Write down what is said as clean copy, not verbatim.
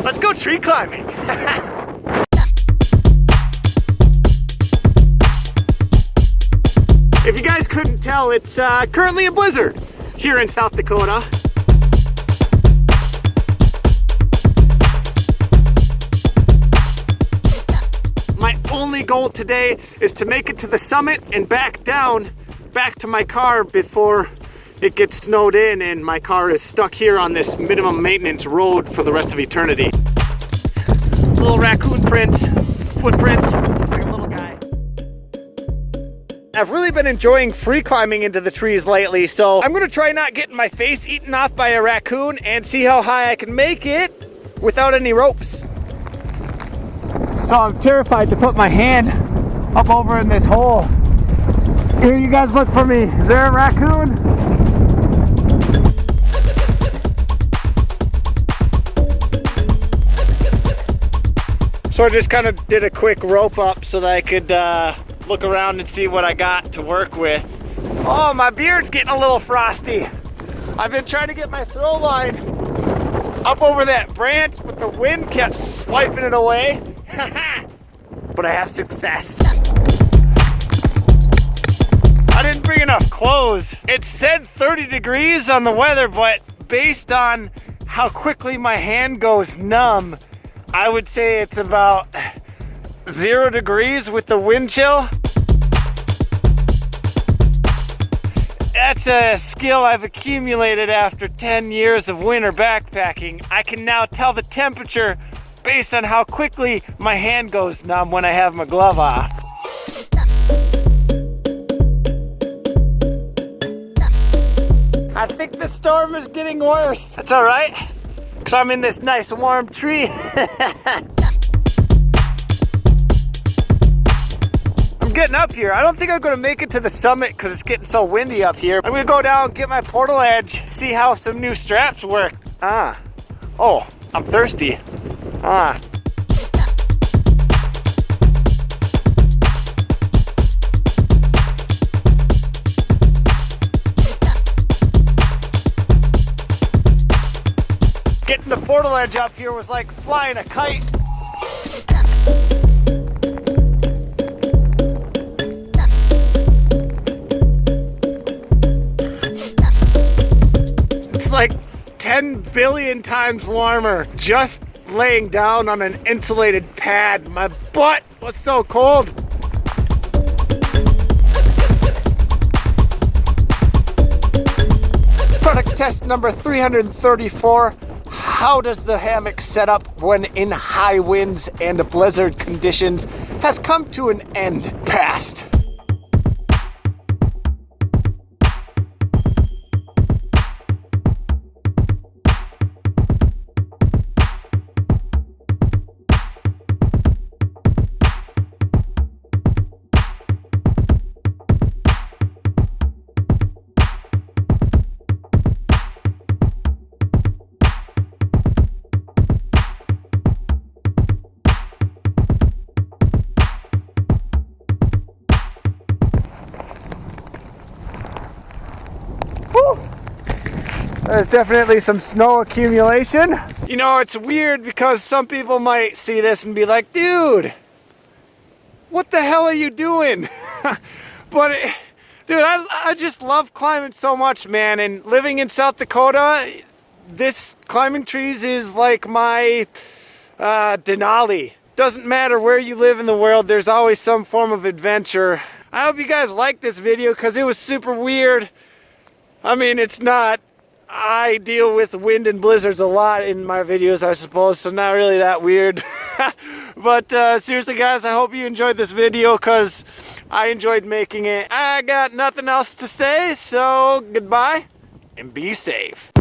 Let's go tree climbing. If you guys couldn't tell, it's currently a blizzard here in South Dakota. My only goal today is to make it to the summit and back down, back to my car before it gets snowed in and my car is stuck here on this minimum maintenance road for the rest of eternity. Little raccoon footprints, looks like a little guy. I've really been enjoying free climbing into the trees lately, so I'm gonna try not getting my face eaten off by a raccoon and see how high I can make it without any ropes. So I'm terrified to put my hand up over in this hole. Here, you guys look for me. Is there a raccoon? So I just kind of did a quick rope up so that I could look around and see what I got to work with. Oh, my beard's getting a little frosty. I've been trying to get my throw line up over that branch, but the wind kept swiping it away. But I have success. I didn't bring enough clothes. It said 30 degrees on the weather, but based on how quickly my hand goes numb, I would say it's about 0 degrees with the wind chill. That's a skill I've accumulated after 10 years of winter backpacking. I can now tell the temperature based on how quickly my hand goes numb when I have my glove off. I think the storm is getting worse. That's all right, because I'm in this nice warm tree. I'm getting up here. I don't think I'm gonna make it to the summit because it's getting so windy up here. I'm gonna go down, get my portal edge, see how some new straps work. Oh, I'm thirsty. Getting the portal edge up here was like flying a kite. It's like 10 billion times warmer just laying down on an insulated pad. My butt was so cold. Product test number 334. How does the hammock set up when in high winds and blizzard conditions has come to an end past? There's definitely some snow accumulation. You know, it's weird because some people might see this and be like, dude, what the hell are you doing? But dude, I just love climbing so much, man. And living in South Dakota, this climbing trees is like my Denali. Doesn't matter where you live in the world, there's always some form of adventure. I hope you guys like this video because it was super weird. I mean, it's not. I deal with wind and blizzards a lot in my videos, I suppose, so not really that weird. But seriously, guys, I hope you enjoyed this video because I enjoyed making it. I got nothing else to say, so goodbye and be safe.